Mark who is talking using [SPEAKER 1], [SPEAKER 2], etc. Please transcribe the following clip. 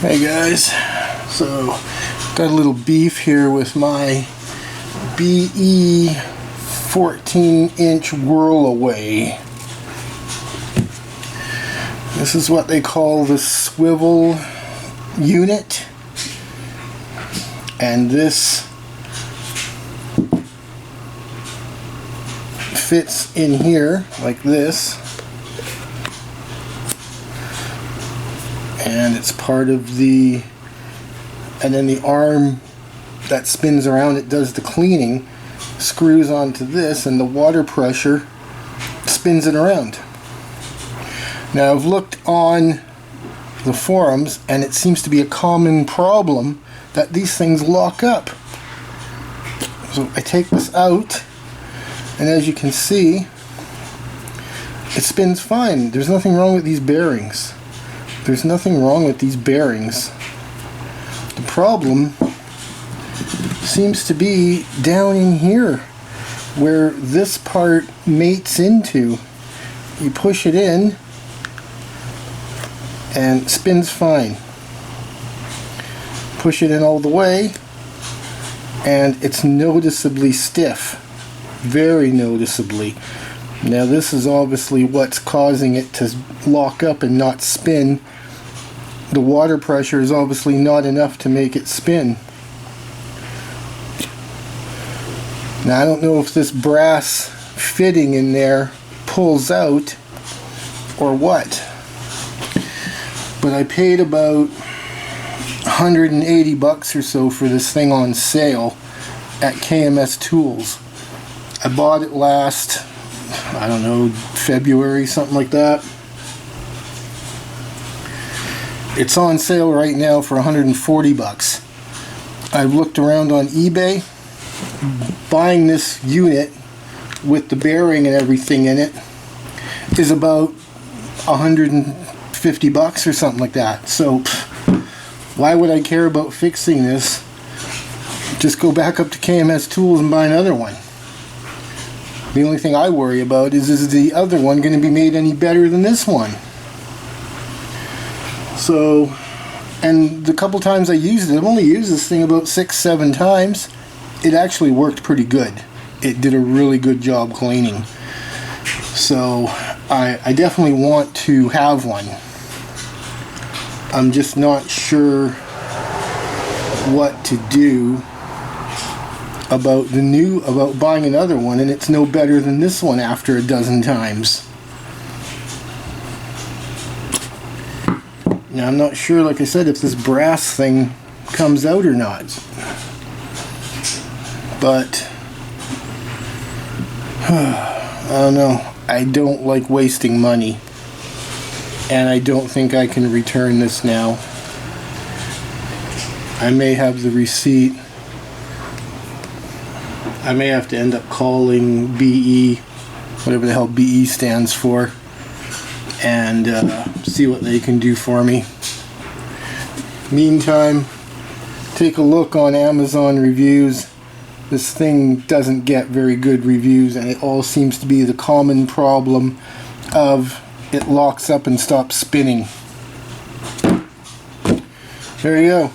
[SPEAKER 1] Hey guys, so got a little beef here with my BE 14-inch whirl-a-way. This is what they call the swivel unit, and this fits in here like this. And it's part of the, and then the arm that spins around it does the cleaning, screws onto this, and the water pressure spins it around. Now I've looked on the forums and it seems to be a common problem that these things lock up. So I take this out, and as you can see, it spins fine. There's nothing wrong with these bearings. There's nothing wrong with these bearings. The problem seems to be down in here where this part mates into. You push it in and it spins fine. Push it in all the way and it's noticeably stiff. Very noticeably. Now this is obviously what's causing it to lock up and not spin. The water pressure is obviously not enough to make it spin. Now I don't know if this brass fitting in there pulls out or what, but I paid about 180 bucks or so for this thing on sale at KMS Tools. I bought it last, I don't know, February, something like that. It's on sale right now for 140 bucks. I've looked around on eBay. Buying this unit with the bearing and everything in it is about 150 bucks or something like that. So why would I care about fixing this? Just go back up to KMS Tools and buy another one. The only thing I worry about is the other one going to be made any better than this one? So, and the couple times I used it, I've only used this thing about 6-7 times. It actually worked pretty good. It did a really good job cleaning. So, I definitely want to have one. I'm just not sure what to do about about buying another one, and it's no better than this one after a dozen times. Now I'm not sure, like I said, if this brass thing comes out or not. But I don't know. I don't like wasting money. And I don't think I can return this now. I may have the receipt. I may have to end up calling BE, whatever the hell BE stands for, and see what they can do for me. Meantime, take a look on Amazon reviews. This thing doesn't get very good reviews, and it all seems to be the common problem of it locks up and stops spinning. There you go.